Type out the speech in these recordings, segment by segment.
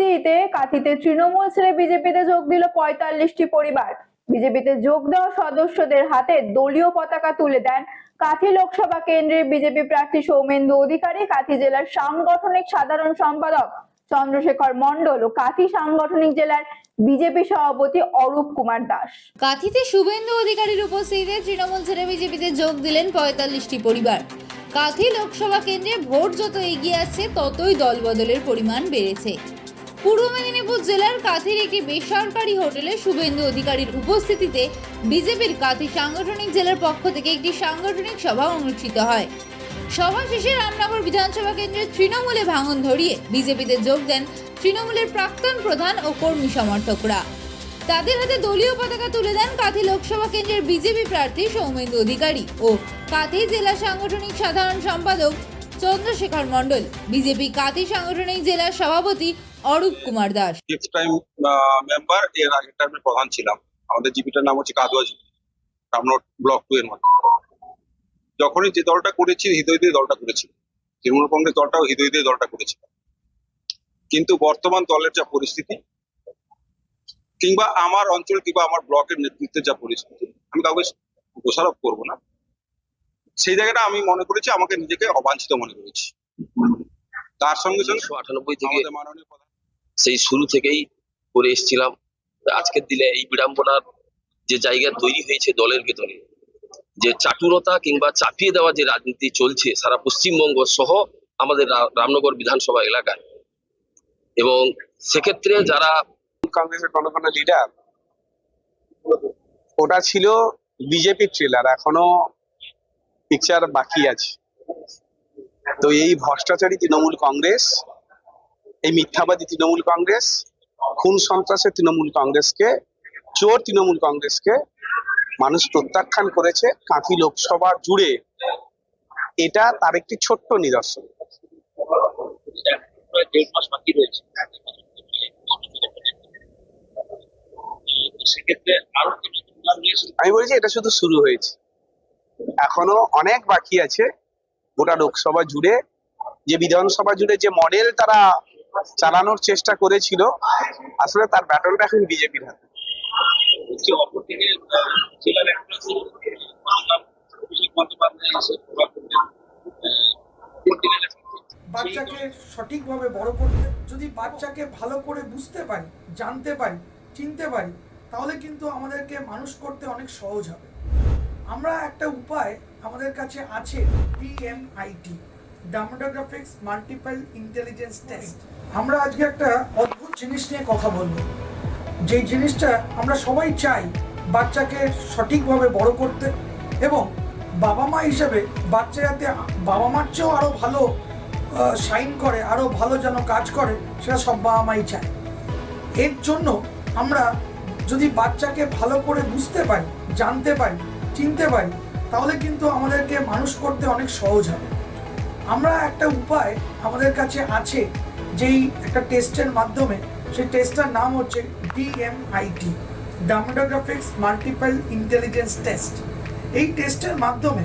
উপস্থিতিতে কাঁথিতে তৃণমূল ছেড়ে বিজেপিতে যোগ দিল ৪৫টি পরিবার। বিজেপিতে যোগ দেওয়া সদস্যদের হাতে দলীয় পতাকা তুলে দেন কাঁথি লোকসভা কেন্দ্রের বিজেপি প্রার্থী সৌমেন্দু অধিকারী, কাঁথি জেলার সাংগঠনিক সাধারণ সম্পাদক চন্দ্রশেখর মণ্ডল ও কাঁথি সাংগঠনিক জেলার বিজেপি সভাপতি অরূপ কুমার দাস। কাঁথিতে শুভেন্দু অধিকারীর উপস্থিতিতে তৃণমূল ছেড়ে বিজেপিতে যোগ দিলেন ৪৫টি পরিবার। কাঁথি লোকসভা কেন্দ্রে ভোট যত এগিয়ে আসছে ততই দলবদলের পরিমাণ বেড়েছে। পূর্ব মেদিনীপুর জেলার কাঁথির একটি বেসরকারি হোটেলে শুভেন্দু অধিকারীর উপস্থিতিতে বিজেপির কাঁথি সাংগঠনিক জেলার পক্ষ থেকে একটি সাংগঠনিক সভা অনুষ্ঠিত হয়। সভা শেষে রামনগর বিধানসভা কেন্দ্রের তৃণমূলে ভাঙন ধরিয়ে বিজেপিতে যোগ দেন তৃণমূলের প্রাক্তন প্রধান ও কর্মী সমর্থকরা। তাদের হাতে দলীয় পতাকা তুলে দেন কাঁথি লোকসভা কেন্দ্রের বিজেপি প্রার্থী সৌমেন্দু অধিকারী ও কাঁথি জেলা সাংগঠনিক সাধারণ সম্পাদক চন্দ্রশেখর মণ্ডল, বিজেপি কাঁথি সাংগঠনিক জেলার সভাপতি অরূপ কুমার দাস। মেম্বার এর আগের টাইমে প্রধান ছিলাম। আমাদের জিপিটার নাম হচ্ছে কাদুয়া জিপি, রামনগর ব্লক 2 এর মধ্যে। যখনই যে দলটা করেছি হৃদয় দিয়ে দলটা করেছি, তৃণমূল কংগ্রেস দলটাও হৃদয় দিয়ে দলটা করেছিল। কিন্তু বর্তমান দলের যা পরিস্থিতি কিংবা আমার অঞ্চল কিংবা আমার ব্লকের নেতৃত্বের যা পরিস্থিতি, আমি কাউকে দোষারোপ করবো না, সেই জায়গাটা আমি মনে করেছি আমাকে নিজেকে অবাঞ্ছিত মনে করেছি। তার সঙ্গে সঙ্গে 1998 থেকে সেই শুরু থেকেই করে এসেছিলাম। আজকের দিনে এই বিড়ম্বনার যে জায়গা তৈরি হয়েছে দলের ভেতরে, যে চাটুরতা কিংবা চাপিয়ে দেওয়া যে রাজনীতি চলছে সারা পশ্চিমবঙ্গ সহ আমাদের রামনগর বিধানসভা এলাকায়, এবং সেক্ষেত্রে যারা কংগ্রেসের কোনো কোনো লিডার, ওটা ছিল বিজেপির ট্রেলার, এখনো পিকচার বাকি আছে। তো এই ভ্রষ্টাচারী তৃণমূল কংগ্রেস, এই মিথ্যাবাদী তৃণমূল কংগ্রেস, খুন সন্ত্রাসের তৃণমূল কংগ্রেসকে, চোর তৃণমূল কংগ্রেসকে মানুষ প্রত্যাখ্যান করেছে কাঁথি লোকসভা জুড়ে। এটা তার একটি ছোট্ট নিদর্শন। আমি বলছি এটা শুধু শুরু হয়েছে, এখনো অনেক বাকি আছে। গোটা লোকসভা জুড়ে, যে বিধানসভা জুড়ে যে মডেল তারা চালানোর চেষ্টা করেছিল, আসলে তার ব্যাটনটা এখন বিজেপির হাতে। বাচ্চাকে সঠিকভাবে বড় করতে, যদি বাচ্চাকে ভালো করে বুঝতে পারি, জানতে পারি, চিনতে পারি, তাহলে কিন্তু আমাদেরকে মানুষ করতে অনেক সহজ হবে। আমরা একটা উপায় আমাদের কাছে আছে, DMIT, demographics multiple intelligence test. আমরা আজকে একটা অদ্ভুত জিনিস নিয়ে কথা বলবো, যে জিনিসটা আমরা সবাই চাই বাচ্চাকে সঠিকভাবে বড় করতে, এবং বাবা মা হিসেবে বাচ্চা যাতে বাবা মার চেয়েও আরও ভালো শাইন করে, আরও ভালো যেন কাজ করে, সেটা সব বাবা মাই চায়। এর জন্য আমরা যদি বাচ্চাকে ভালো করে বুঝতে পারি, জানতে পারি, চিনতে পারি, তাহলে কিন্তু আমাদেরকে মানুষ করতে অনেক সহজ হবে। আমরা একটা উপায় আমাদের কাছে আছে, যেই একটা টেস্টের মাধ্যমে, সেই টেস্টটার নাম হচ্ছে DMIT, demographics multiple intelligence test. এই টেস্টের মাধ্যমে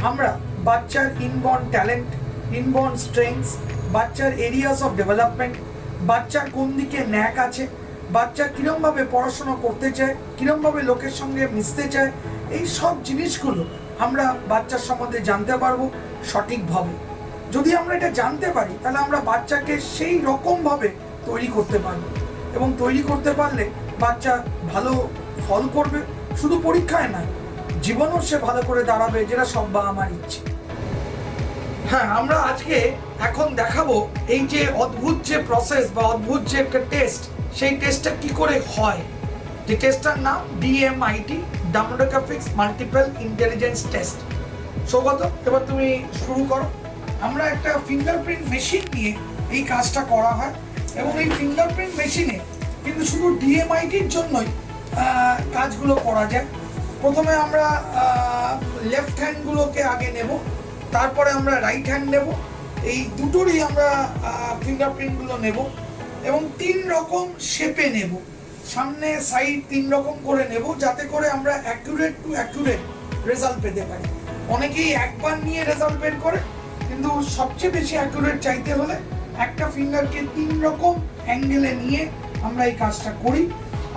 আমরা বাচ্চার ইনবর্ন ট্যালেন্ট, ইনবর্ন স্ট্রেংথস, বাচ্চার এরিয়াস অফ ডেভেলপমেন্ট, বাচ্চার কোন দিকে ন্যাক আছে, বাচ্চা কীরমভাবে পড়াশোনা করতে চায়, কীরমভাবে লোকের সঙ্গে মিশতে চায়, এই সব জিনিসগুলো আমরা বাচ্চার সম্বন্ধে জানতে পারবো সঠিকভাবে। যদি আমরা এটা জানতে পারি, তাহলে আমরা বাচ্চাকে সেই রকমভাবে তৈরি করতে পারবো, এবং তৈরি করতে পারলে বাচ্চা ভালো ফল করবে, শুধু পরীক্ষায় না, জীবনও সে ভালো করে দাঁড়াবে, যেটা সব বাবা মার ইচ্ছে। হ্যাঁ, আমরা আজকে এখন দেখাবো এই যে অদ্ভুত যে প্রসেস বা অদ্ভুত যে একটা টেস্ট, সেই টেস্টটা কি করে হয়। যে টেস্টটার নাম DMIT, demographics multiple intelligence test. Saugata, এবার তুমি শুরু করো। আমরা একটা ফিঙ্গারপ্রিন্ট মেশিন নিয়ে এই কাজটা করা হয়, এবং এই ফিঙ্গারপ্রিন্ট মেশিনে কিন্তু শুধু DMITর জন্যই কাজগুলো করা যায়। প্রথমে আমরা লেফট হ্যান্ডগুলোকে আগে নেব, তারপরে আমরা রাইট হ্যান্ড নেব। এই দুটোরই আমরা ফিঙ্গারপ্রিন্টগুলো নেব, এবং 3 রকম শেপে নেব, সামনে সাইড 3 রকম করে নেব, যাতে করে আমরা অ্যাকুরেট টু অ্যাকুরেট রেজাল্ট পেতে পারি। অনেকেই একবার নিয়ে রেজাল্ট বের করে, কিন্তু সবচেয়ে বেশি অ্যাকুরেট চাইতে হলে একটা ফিঙ্গারকে 3 রকম অ্যাঙ্গেলে নিয়ে আমরা এই কাজটা করি।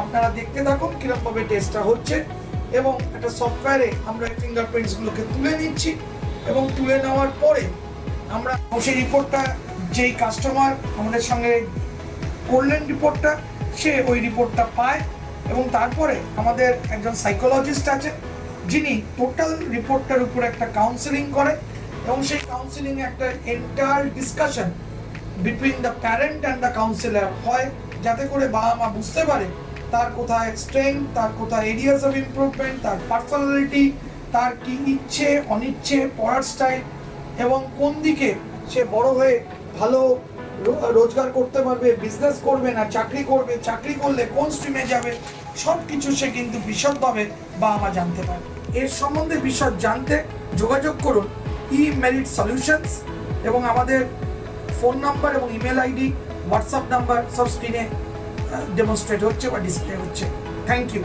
আপনারা দেখতে থাকুন কিরকমভাবে টেস্টটা হচ্ছে এবং একটা সফটওয়্যারে আমরা ফিঙ্গারপ্রিন্টসগুলোকে তুলে নিচ্ছি এবং তুলে নেওয়ার পরে আমরা সেই রিপোর্টটা যেই কাস্টমার আমাদের সঙ্গে করলেন রিপোর্টটা, সে ওই রিপোর্টটা পায় এবং তারপরে আমাদের একজন সাইকোলজিস্ট আছে যিনি টোটাল রিপোর্টটার উপর একটা কাউন্সেলিং করে এবং সেই কাউন্সেলিং একটা entire discussion between the parent and the councillor হয়, যাতে করে বাবা মা বুঝতে পারে তার কোথায় স্ট্রেংথ, তার কোথায় এরিয়াস অফ ইমপ্রুভমেন্ট, তার পার্সোনালিটি, তার কি ইচ্ছে অনিচ্ছে, পড়ার স্টাইল এবং কোন দিকে সে বড় হয়ে ভালো রোজগার করতে পারবে, বিজনেস করবে না চাকরি করবে, চাকরি করলে কোন স্ট্রিমে যাবে, সব কিছু সে কিন্তু বিশদভাবে বাবা মা জানতে পারে। এর সম্বন্ধে বিশদ জানতে যোগাযোগ করুন ই-মেরিট সলিউশনস এবং আমাদের ফোন নাম্বার এবং ইমেল আইডি, হোয়াটসঅ্যাপ নাম্বার সব স্ক্রিনে ডেমনস্ট্রেট হচ্ছে বা ডিসপ্লে হচ্ছে। Thank you.